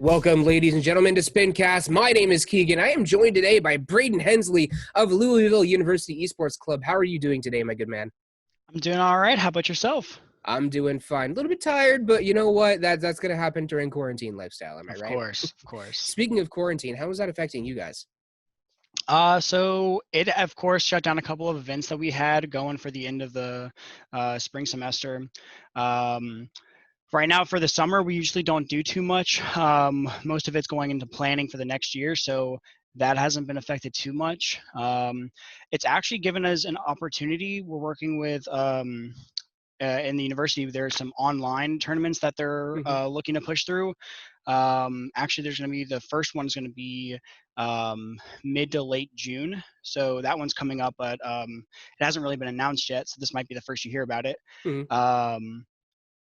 Welcome, ladies and gentlemen, to Spincast. My name is Keegan. I am joined today by BRADEN HENSLEY of Louisville University Esports Club. How are you doing today, my good man? I'm doing all right. How about yourself? I'm doing fine. A little bit tired, but you know what? That's going to happen during quarantine lifestyle. Am I Of right? course, of course. Speaking of quarantine, how is that affecting you guys? So it of course shut down a couple of events that we had going for the end of the spring semester. Um, right now for the summer, we usually don't do too much. Most of it's going into planning for the next year, so that hasn't been affected too much. It's actually given us an opportunity. We're working with in the university, there's some online tournaments that they're Hmm. looking to push through. Actually, there's going to be the first one's going to be mid to late June. So that one's coming up, but it hasn't really been announced yet. So this might be the first you hear about it. Hmm. Um,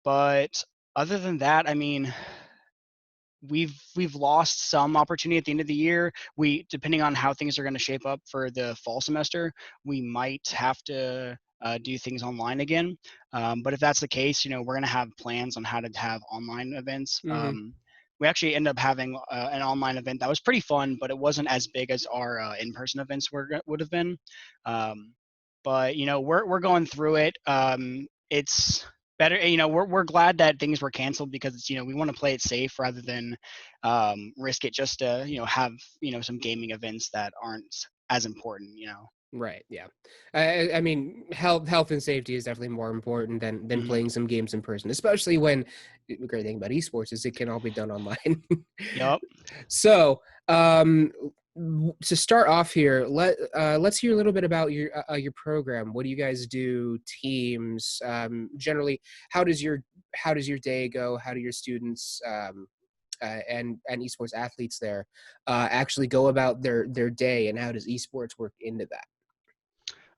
but other than that, I mean, we've lost some opportunity at the end of the year. We, depending on how things are going to shape up for the fall semester, we might have to do things online again. But if that's the case, we're going to have plans on how to have online events. Hmm. We actually ended up having an online event that was pretty fun, but it wasn't as big as our in-person events would have been. Um, but we're going through it. It's better, we're glad that things were canceled because it's, we want to play it safe rather than risk it just to have some gaming events that aren't as important. Right. Yeah. I mean, health and safety is definitely more important than Hmm. playing some games in person, especially when the great thing about esports is it can all be done online. Yep. So, to start off here, let's hear a little bit about your program. What do you guys do? Teams, generally, how does your day go? How do your students and esports athletes there actually go about their day, and how does esports work into that?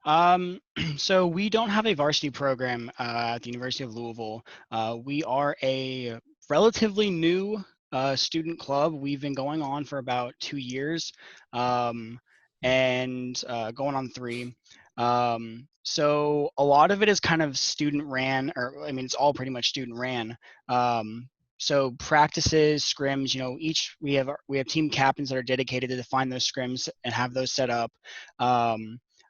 um, so we don't have a varsity program at the University of Louisville. We are a relatively new student club. We've been going on for about 2 years, um, and going on three. So a lot of it is kind of student ran, or I mean, it's all pretty much student ran. So practices, scrims, each we have team captains that are dedicated to define those scrims and have those set up.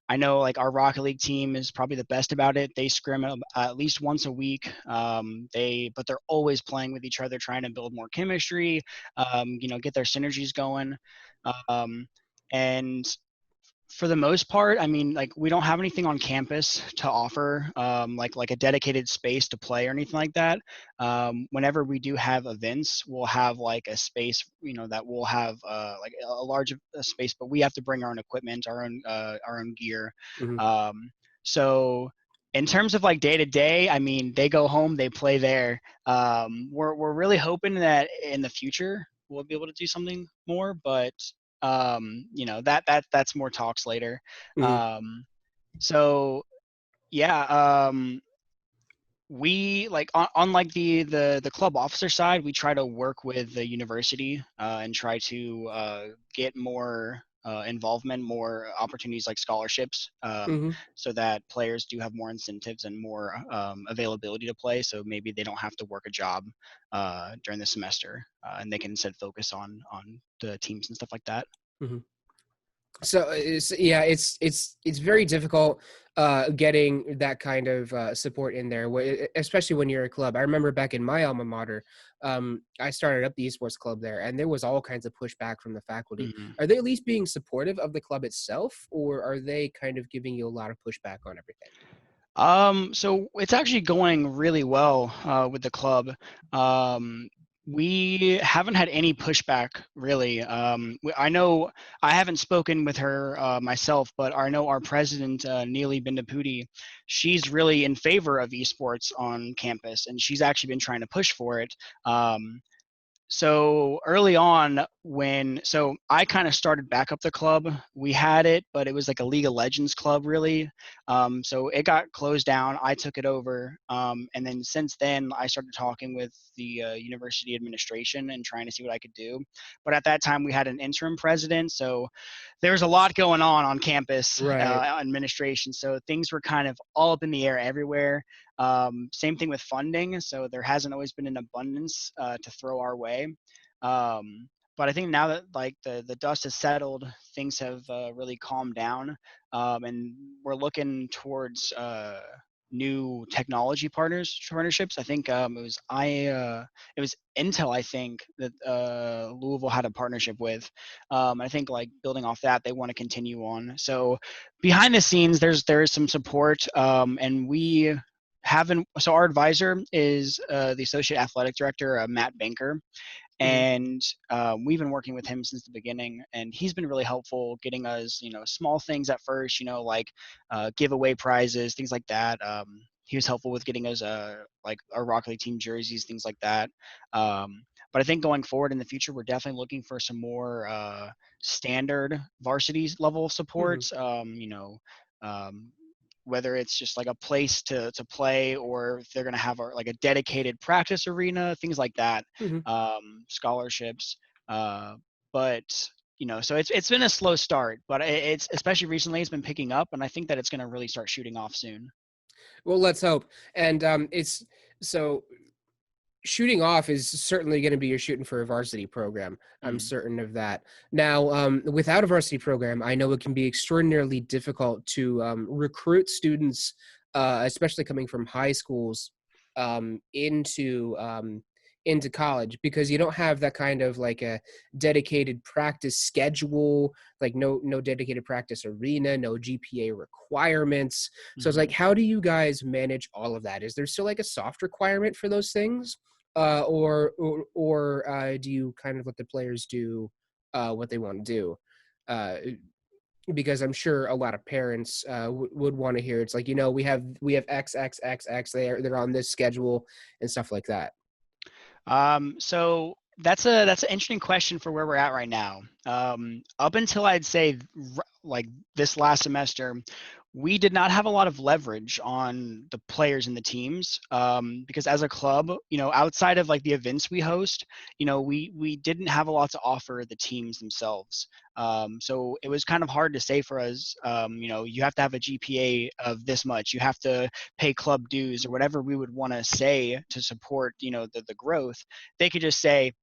I know like our Rocket League team is probably the best about it. They scrim at least once a week. But they're always playing with each other, trying to build more chemistry. Get their synergies going. Um, and for the most part, I mean, like we don't have anything on campus to offer, like a dedicated space to play or anything like that. Whenever we do have events, we'll have like a space, that we'll have like a large space, but we have to bring our own equipment, our own gear. Hmm. Um, so in terms of like day to day, I mean, they go home, they play there. We're really hoping that in the future we'll be able to do something more, but that's more talks later. Hmm. So yeah, we like on like the club officer side, we try to work with the university and try to get more involvement, more opportunities like scholarships, Hmm. so that players do have more incentives and more availability to play. So maybe they don't have to work a job during the semester, and they can instead focus on the teams and stuff like that. Hmm. So yeah, it's very difficult getting that kind of support in there, especially when you're a club. I remember back in my alma mater, I started up the esports club there, and there was all kinds of pushback from the faculty. Mhm. Are they at least being supportive of the club itself, or are they kind of giving you a lot of pushback on everything? So it's actually going really well with the club. Um, we haven't had any pushback really. I know I haven't spoken with her myself, but I know our president, Neely Bindapudi, she's really in favor of esports on campus, and she's actually been trying to push for it. So early on, so I kind of started back up the club. We had it, but it was like a League of Legends club, really. So it got closed down. I took it over, and then since then, I started talking with the university administration and trying to see what I could do. But at that time, we had an interim president, so there was a lot going on campus Right. administration. So things were kind of all up in the air everywhere. Same thing with funding. So there hasn't always been an abundance to throw our way. But I think now that like the dust has settled, things have really calmed down, and we're looking towards new technology partnerships. I think it was Intel, I think, that Louisville had a partnership with. I think like building off that, they want to continue on. So behind the scenes, there's some support, and we haven't. So our advisor is the associate athletic director, Matt Banker, Mhm. and we've been working with him since the beginning, and he's been really helpful getting us, small things at first, like giveaway prizes, things like that. He was helpful with getting us like our Rock League team jerseys, things like that. But I think going forward in the future, we're definitely looking for some more standard varsity level Mhm. supports. Um, whether it's just like a place to play, or if they're going to have like a dedicated practice arena, things like that, Mhm. scholarships. Uh, but so it's been a slow start, but it's especially recently it's been picking up, and I think that it's going to really start shooting off soon. Well, let's hope. And it's so shooting off is certainly going to be your shooting for a varsity program. I'm Mm, certain of that. Now, without a varsity program, I know it can be extraordinarily difficult to recruit students, especially coming from high schools, into college, because you don't have that kind of like a dedicated practice schedule, like no dedicated practice arena, no GPA requirements. So it's like, mhm. how do you guys manage all of that? Is there still like a soft requirement for those things? Or do you kind of let the players do what they want to do? Uh, because I'm sure a lot of parents would want to hear it's like, we have X X X X, they're on this schedule and stuff like that. So that's an interesting question for where we're at right now. Up until I'd say like this last semester, we did not have a lot of leverage on the players and the teams, because as a club, outside of like the events we host, we didn't have a lot to offer the teams themselves. So it was kind of hard to say for us. You have to have a GPA of this much. You have to pay club dues or whatever we would want to say to support the growth. They could just say,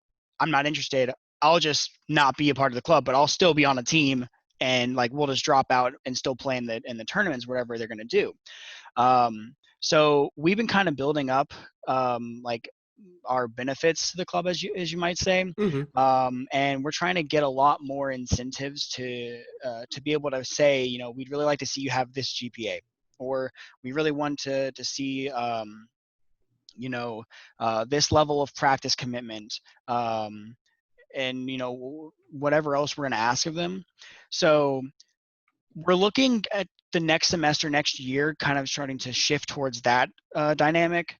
I'm not interested, I'll just not be a part of the club, but I'll still be on a team, and like we'll just drop out and still play in the tournaments, whatever they're going to do. So we've been kind of building up like our benefits to the club, as you might say, Hmm. and we're trying to get a lot more incentives to be able to say, we'd really like to see you have this GPA, or we really want to see this level of practice commitment, and whatever else we're going to ask of them. So we're looking at the next semester, next year, kind of starting to shift towards that dynamic,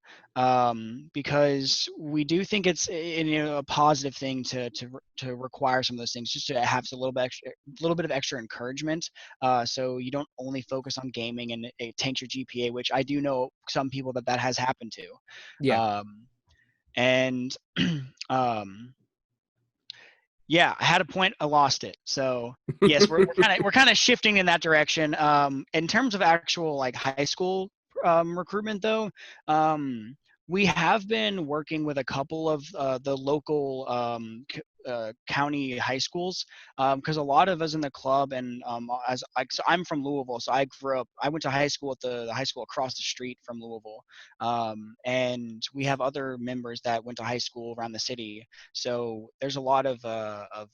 because we do think it's a positive thing to require some of those things, just to have a little bit of extra encouragement, so you don't only focus on gaming and it tanks your GPA, which I do know some people that has happened to, Yeah. and um, yeah, I had a point, I lost it. So yes, we're kind of shifting in that direction. In terms of actual like high school recruitment, though, we have been working with a couple of the local county high schools, because a lot of us in the club, and so I'm from Louisville, so I went to high school at the high school across the street from Louisville, and we have other members that went to high school around the city. So there's a lot of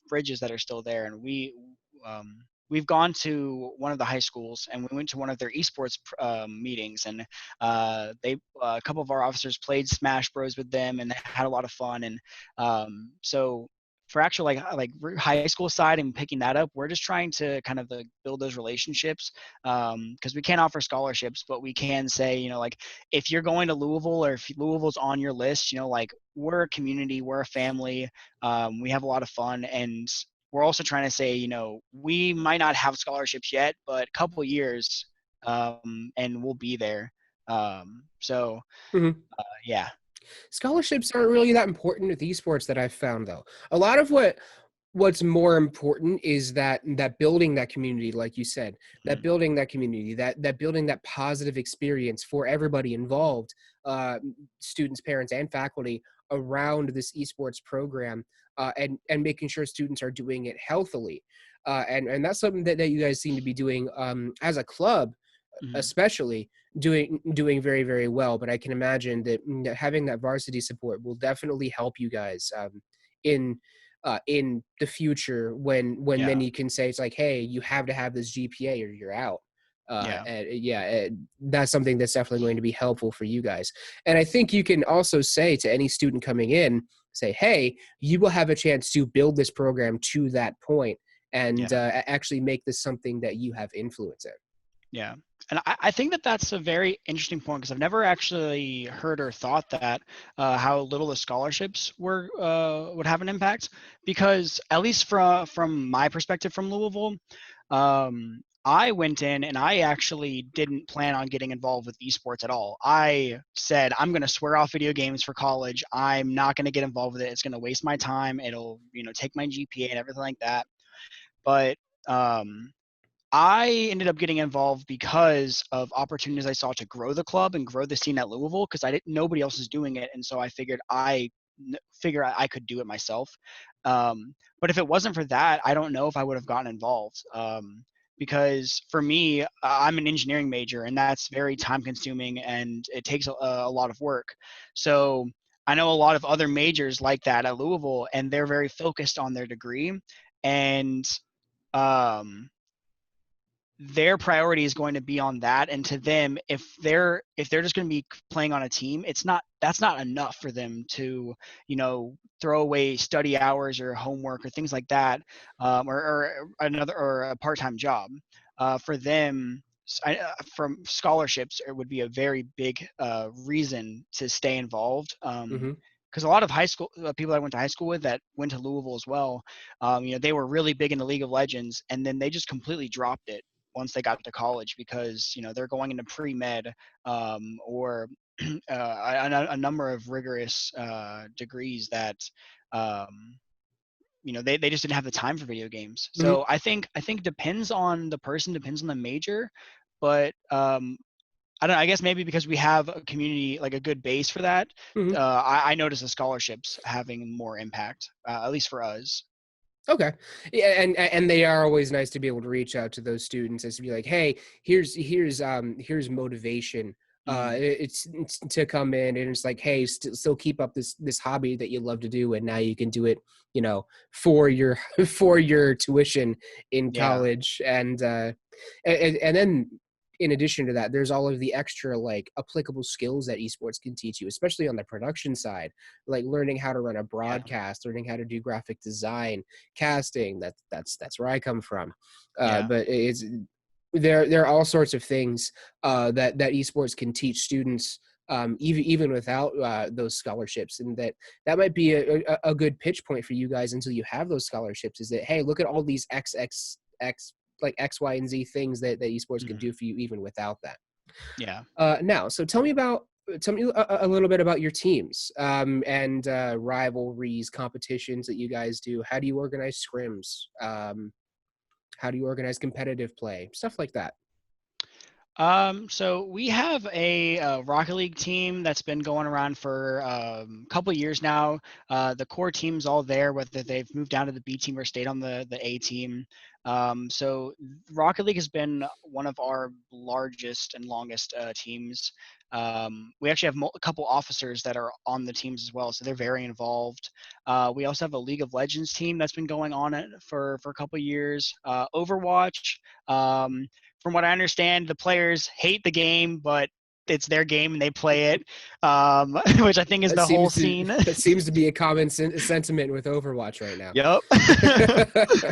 bridges that are still there, and we've gone to one of the high schools, and we went to one of their esports meetings, and a couple of our officers played Smash Bros with them, and they had a lot of fun. And so for actual like high school side and picking that up, we're just trying to kind of build those relationships, because we can't offer scholarships, but we can say, like, if you're going to Louisville, or if Louisville's on your list, like, we're a community, we're a family, we have a lot of fun, and we're also trying to say, we might not have scholarships yet, but a couple years, and we'll be there. So Hmm. yeah. Scholarships aren't really that important with esports that I've found, though. A lot of what's more important is that building that community, like you said, that Hmm. building that community, that building that positive experience for everybody involved, uh, students, parents, and faculty around this esports program. and making sure students are doing it healthily. And that's something that you guys seem to be doing as a club, Mhm. especially doing very, very well. But I can imagine that having that varsity support will definitely help you guys in in the future when Yeah. then you can say it's like, hey, you have to have this GPA or you're out. Yeah. And yeah, that's something that's definitely going to be helpful for you guys. And I think you can also say to any student coming in, say, hey, you will have a chance to build this program to that point and Yeah. actually make this something that you have influence in. Yeah. And I think that that's a very interesting point because I've never actually heard or thought that how little the scholarships were would have an impact. Because at least from my perspective from Louisville, I went in and I actually didn't plan on getting involved with esports at all. I said I'm going to swear off video games for college. I'm not going to get involved with it. It's going to waste my time. It'll take my GPA and everything like that. But um, I ended up getting involved because of opportunities I saw to grow the club and grow the scene at Louisville because I didn't nobody else is doing it, and so I figured I could do it myself. But if it wasn't for that, I don't know if I would have gotten involved. Because for me, I'm an engineering major, and that's very time consuming and it takes a lot of work. So I know a lot of other majors like that at Louisville, and they're very focused on their degree, and um, their priority is going to be on that. And to them, if they're just going to be playing on a team, that's not enough for them to throw away study hours or homework or things like that, or another or a part-time job. For them, from scholarships, it would be a very big reason to stay involved. Hmm. Because a lot of high school people I went to high school with that went to Louisville as well, they were really big into League of Legends, and then they just completely dropped it once they got to college because they're going into pre-med, or a number of rigorous degrees that um, they just didn't have the time for video games. Hmm. So I think depends on the person, depends on the major, but I don't know, I guess maybe because we have a community, like a good base for that, Hmm. I notice the scholarships having more impact, at least for us. Okay. Yeah, and they are always nice to be able to reach out to those students as to be like, hey, here's motivation. Hmm. It's to come in and it's like, hey, still keep up this hobby that you love to do, and now you can do it, for your for your tuition in Yeah. college, and then in addition to that, there's all of the extra like applicable skills that esports can teach you, especially on the production side, like learning how to run a Yeah. broadcast, learning how to do graphic design, casting. That's where I come from. Yeah. But it's there are all sorts of things that esports can teach students, even without those scholarships, and that might be a good pitch point for you guys until you have those scholarships. Is that, hey, look at all these XXX, like X, Y, and Z things that esports can Hmm. do for you even without that. Yeah. Now, so tell me a little bit about your teams, and rivalries, competitions that you guys do. How do you organize scrims? How do you organize competitive play? Stuff like that. So we have a Rocket League team that's been going around for a couple of years now. The core team's all there, whether they've moved down to the B team or stayed on the A team. So Rocket League has been one of our largest and longest teams. We actually have a couple officers that are on the teams as well, so they're very involved. We also have a League of Legends team that's been going on it for a couple of years. Overwatch. From what I understand, the players hate the game, but it's their game and they play it, which I think is That the whole seems to scene. that seems to be a common sentiment with Overwatch right now. Yep.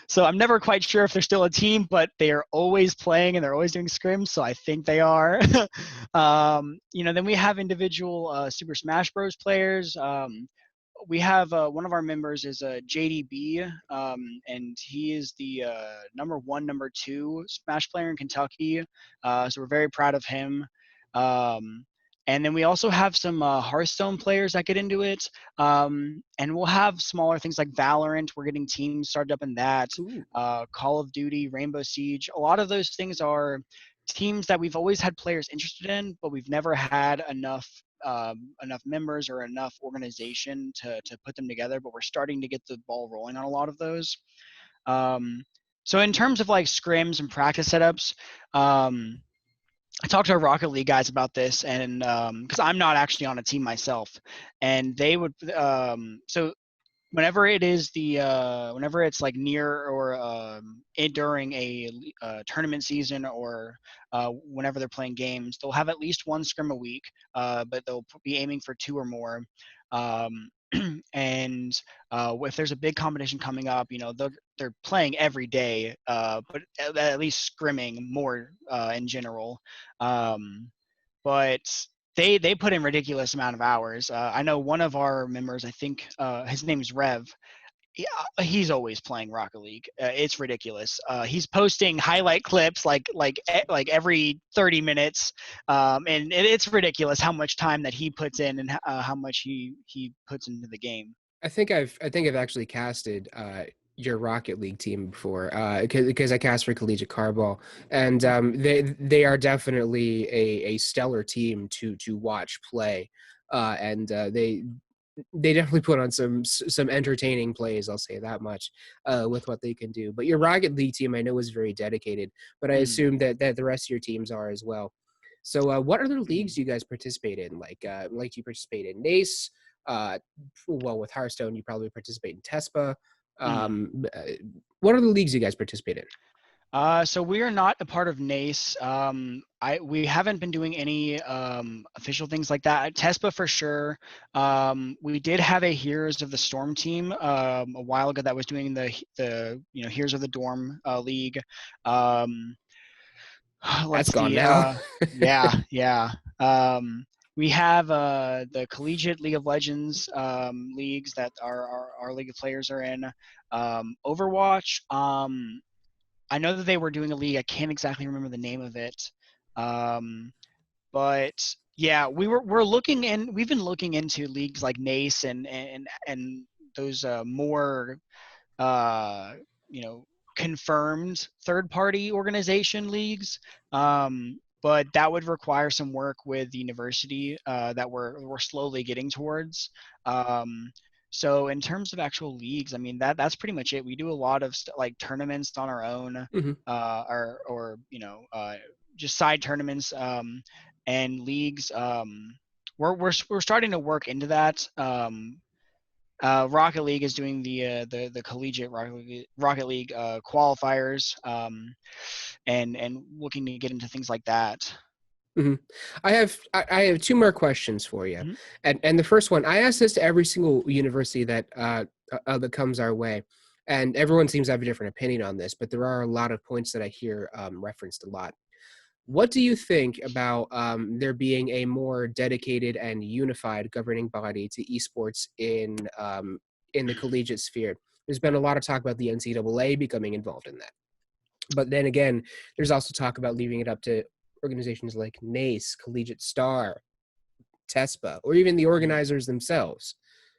So I'm never quite sure if they're still a team, but they are always playing and they're always doing scrims, so I think they are. Then we have individual Super Smash Bros. Players. We have one of our members is a JDB, and he is the number one, number two Smash player in Kentucky. So we're very proud of him. Um, and then we also have some Hearthstone players that get into it. And we'll have smaller things like Valorant. We're getting teams started up in that. Ooh. Call of Duty, Rainbow Siege. A lot of those things are teams that we've always had players interested in, but we've never had enough enough members or enough organization to put them together, but we're starting to get the ball rolling on a lot of those. So in terms of like scrims and practice setups, I talked to our Rocket League guys about this, and because I'm not actually on a team myself, and they would so whenever it is whenever it's like near or during a tournament season, or whenever they're playing games, they'll have at least one scrim a week, but they'll be aiming for two or more. um, and if there's a big competition coming up, they're playing every day, but at least scrimming more in general. um, but they put in ridiculous amount of hours. I know one of our members, I think his name's Rev. He's always playing Rocket League. It's ridiculous. He's posting highlight clips like every 30 minutes, and it's ridiculous how much time that he puts in, and how much he puts into the game. I think I've actually casted your Rocket League team before, because I cast for Collegiate Carball, and they are definitely a stellar team to watch play, and they definitely put on some entertaining plays. I'll say that much, with what they can do. But your Rocket League team, I know, is very dedicated, but I Mm. assume that the rest of your teams are as well. So, what other leagues do you guys participate in? Like you participate in NACE? Uh, well, with Hearthstone, you probably participate in TESPA. Mm. What are the leagues you guys participate in? So we are not a part of NACE. We haven't been doing any official things like that. TESPA for sure. We did have a Heroes of the Storm team a while ago that was doing the Heroes of the Dorm league. Um, That's let's gone see. now. Yeah, yeah. We have the Collegiate League of Legends leagues that our league of players are in. Overwatch. I know that they were doing a league. I can't exactly remember the name of it, um, but yeah, we're looking in. We've been looking into leagues like NACE and those more uh, you know confirmed third party organization leagues. But that would require some work with the university that we're slowly getting towards. Um, so in terms of actual leagues, I mean that's pretty much it. We do a lot of like tournaments on our own, Hmm. or just side tournaments, and leagues. We're starting to work into that. Rocket League is doing the collegiate Rocket League qualifiers, and looking to get into things like that. Hmm. I have two more questions for you, Mm-hmm. and the first one, I ask this to every single university that comes our way, and everyone seems to have a different opinion on this, but there are a lot of points that I hear referenced a lot. What do you think about there being a more dedicated and unified governing body to esports in the collegiate sphere? There's been a lot of talk about the NCAA becoming involved in that, but then again, there's also talk about leaving it up to organizations like NACE, Collegiate Star, TESPA, or even the organizers themselves.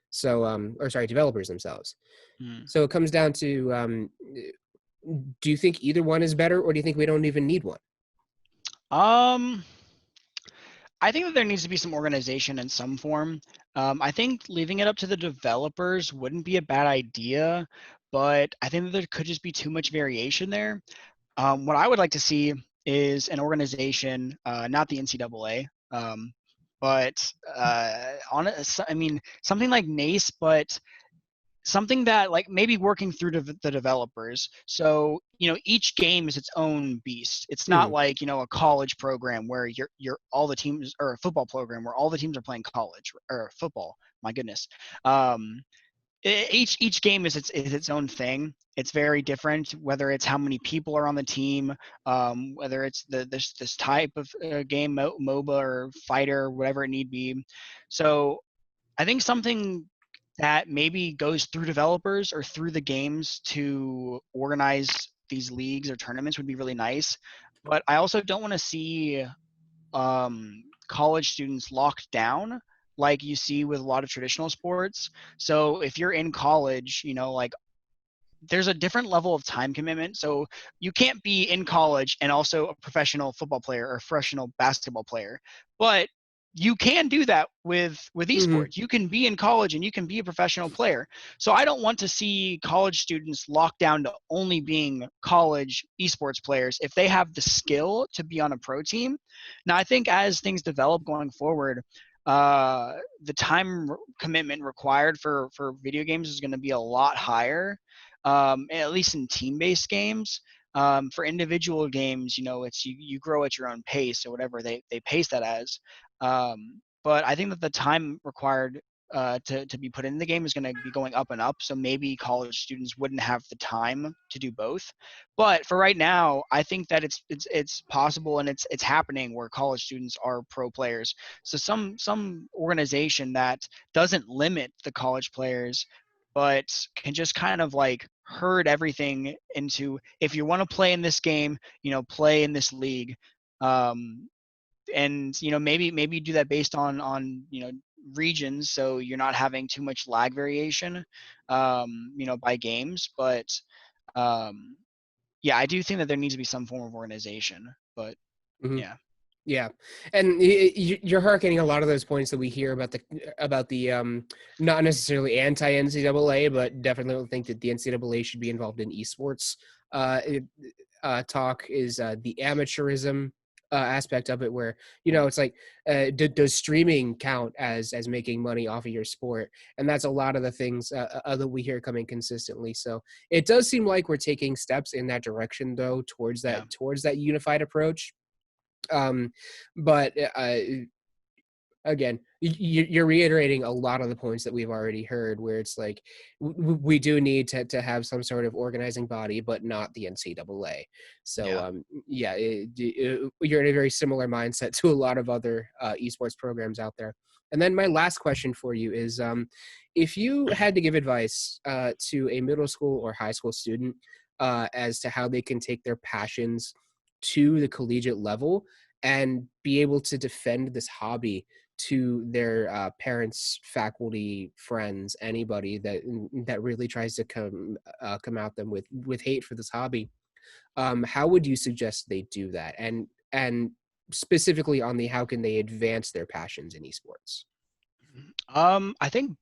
So, or sorry, developers themselves. Mm-hmm. So it comes down to, do you think either one is better, or do you think we don't even need one? Um, I think that there needs to be some organization in some form. I think leaving it up to the developers wouldn't be a bad idea, but I think that there could just be too much variation there. What I would like to see is an organization, not the NCAA, but I mean, something like NACE, but something that like maybe working through the developers. So each game is its own beast. It's not Mhm. like a college program where you're all the teams, or a football program where all the teams are playing college or football. My goodness. um, each game is its own thing. It's very different, whether it's how many people are on the team, whether it's this type of game, MOBA or fighter, whatever it need be. So I think something that maybe goes through developers or through the games to organize these leagues or tournaments would be really nice. But I also don't want to see college students locked down like you see with a lot of traditional sports. So if you're in college, like there's a different level of time commitment. So you can't be in college and also a professional football player or a professional basketball player. But you can do that with Mm-hmm. esports. You can be in college and you can be a professional player. So I don't want to see college students locked down to only being college esports players if they have the skill to be on a pro team. Now I think as things develop going forward, the time commitment required for video games is going to be a lot higher, at least in team-based games. For individual games, it's you grow at your own pace or whatever they pace that as. But I think that the time required to be put in the game is going to be going up and up. So maybe college students wouldn't have the time to do both. But for right now, I think that it's possible and it's happening where college students are pro players. So some organization that doesn't limit the college players, but can just kind of like herd everything into, if you want to play in this game, play in this league. Um, and maybe do that based on regions, so you're not having too much lag variation by games. But um yeah, I do think that there needs to be some form of organization, but Mm-hmm. yeah. Yeah, and you're hearkening a lot of those points that we hear about the not necessarily anti NCAA, but definitely don't think that the NCAA should be involved in esports. Talk is the amateurism aspect of it, where it's like, does streaming count as making money off of your sport? And that's a lot of the things that we hear coming consistently. So it does seem like we're taking steps in that direction, though, towards Yeah. that unified approach. But again, you're reiterating a lot of the points that we've already heard, where it's like we do need to have some sort of organizing body, but not the NCAA. So Yeah. yeah, you're in a very similar mindset to a lot of other esports programs out there. And then my last question for you is, if you had to give advice to a middle school or high school student as to how they can take their passions to the collegiate level and be able to defend this hobby to their parents, faculty, friends, anybody that really tries to come at them with hate for this hobby, how would you suggest they do that? And specifically on the how can they advance their passions in esports? I think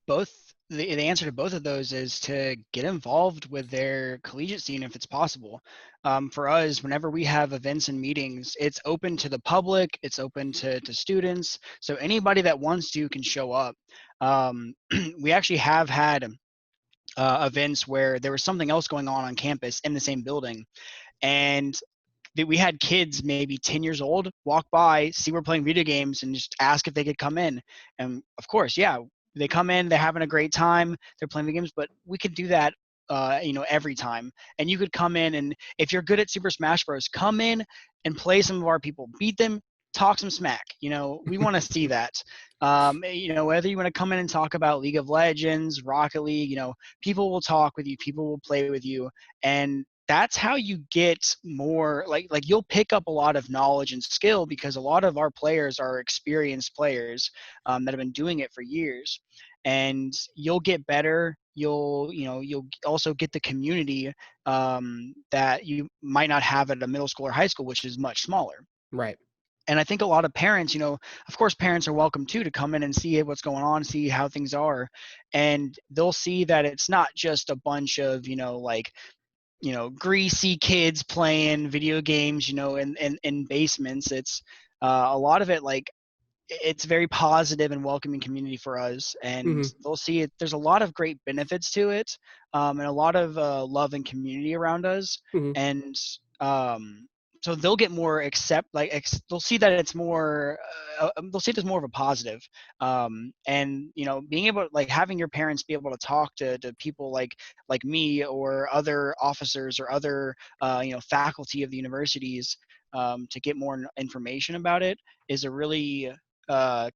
the answer to both of those is to get involved with their collegiate scene if it's possible. For us, whenever we have events and meetings, it's open to the public, it's open to students. So anybody that wants to can show up. We actually have had events where there was something else going on campus in the same building. And we had kids maybe 10 years old walk by, see we're playing video games, and just ask if they could come in. And of course, yeah, they come in, they're having a great time, they're playing the games. But we could do that every time. And you could come in, and if you're good at Super Smash Bros, come in and play some of our people, beat them, talk some smack. We want to see that. Whether you want to come in and talk about League of Legends, Rocket League, people will talk with you, people will play with you. And that's how you get more, like you'll pick up a lot of knowledge and skill, because a lot of our players are experienced players that have been doing it for years. And you'll get better. You'll also get the community that you might not have at a middle school or high school, which is much smaller. Right. And I think a lot of parents, of course, parents are welcome too to come in and see what's going on, see how things are. And they'll see that it's not just a bunch of, greasy kids playing video games, in basements. It's a lot of it, like, it's very positive and welcoming community for us. And Mm-hmm. they'll see it. There's a lot of great benefits to it, and a lot of love and community around us. Mm-hmm. And so they'll get more they'll see that it's more, they'll see it as more of a positive. And being able, like, having your parents be able to talk to people like me or other officers or other faculty of the universities, to get more information about it, is a really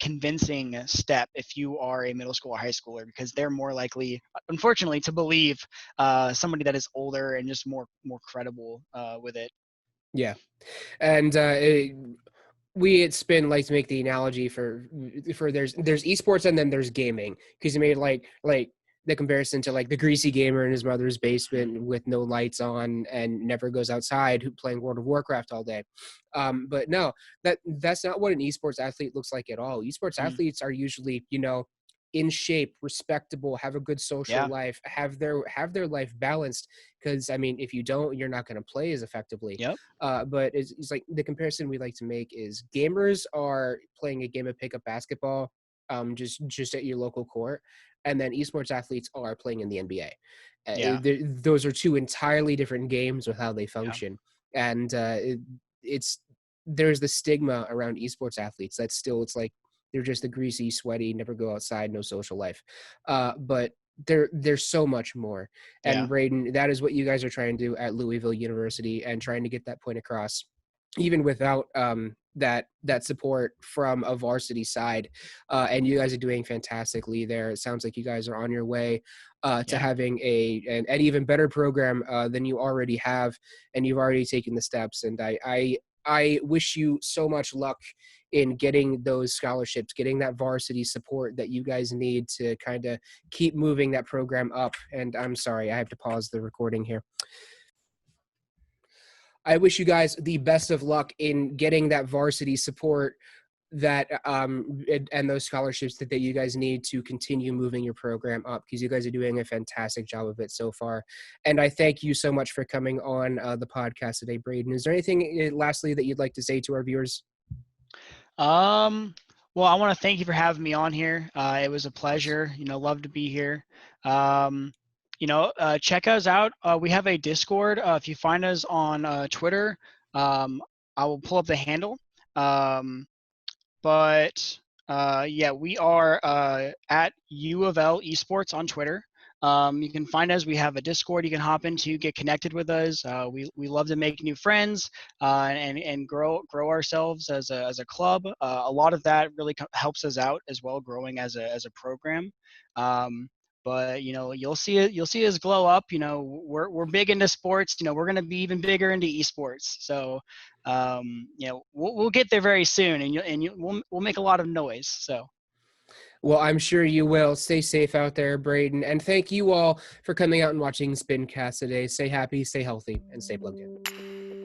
convincing step if you are a middle school or high schooler, because they're more likely, unfortunately, to believe somebody that is older and just more credible with it. Yeah. And we at Spin like to make the analogy for there's esports and then there's gaming, because you made like the comparison to like the greasy gamer in his mother's basement with no lights on and never goes outside, who playing World of Warcraft all day. But no, that's not what an esports athlete looks like at all. Esports Mhm. athletes are usually, in shape, respectable, have a good social Yeah. life, have their life balanced. Because I mean, if you don't, you're not going to play as effectively. Yep. But it's like the comparison we like to make is gamers are playing a game of pickup basketball, just at your local court, and then esports athletes are playing in the NBA. Yeah. Those are two entirely different games with how they Yeah. function, and it's there's the stigma around esports athletes that still it's like they're just the greasy, sweaty, never go outside, no social life. But there's so much more. And Yeah. Braden, that is what you guys are trying to do at Louisville University and trying to get that point across, even without that support from a varsity side. And you guys are doing fantastically there. It sounds like you guys are on your way to Yeah. having an even better program than you already have, and you've already taken the steps. And I wish you so much luck in getting those scholarships, getting that varsity support that you guys need to kind of keep moving that program up. And I'm sorry, I have to pause the recording here. I wish you guys the best of luck in getting that varsity support that and those scholarships that you guys need to continue moving your program up, because you guys are doing a fantastic job of it so far. And I thank you so much for coming on the podcast today, Braden. Is there anything lastly that you'd like to say to our viewers? Um, well, I want to thank you for having me on here. It was a pleasure. Love to be here. Um, check us out. We have a Discord. If you find us on Twitter, I will pull up the handle. Um, but yeah, we are at U of L Esports on Twitter. You can find us. We have a Discord you can hop into, get connected with us. We love to make new friends and grow ourselves as a club. A lot of that really helps us out as well, growing as a program. But you'll see us glow up. We're big into sports. We're gonna be even bigger into esports. So we'll get there very soon, and we'll make a lot of noise. So. Well, I'm sure you will. Stay safe out there, Braden. And thank you all for coming out and watching Spincast today. Stay happy, stay healthy, and stay plugged in.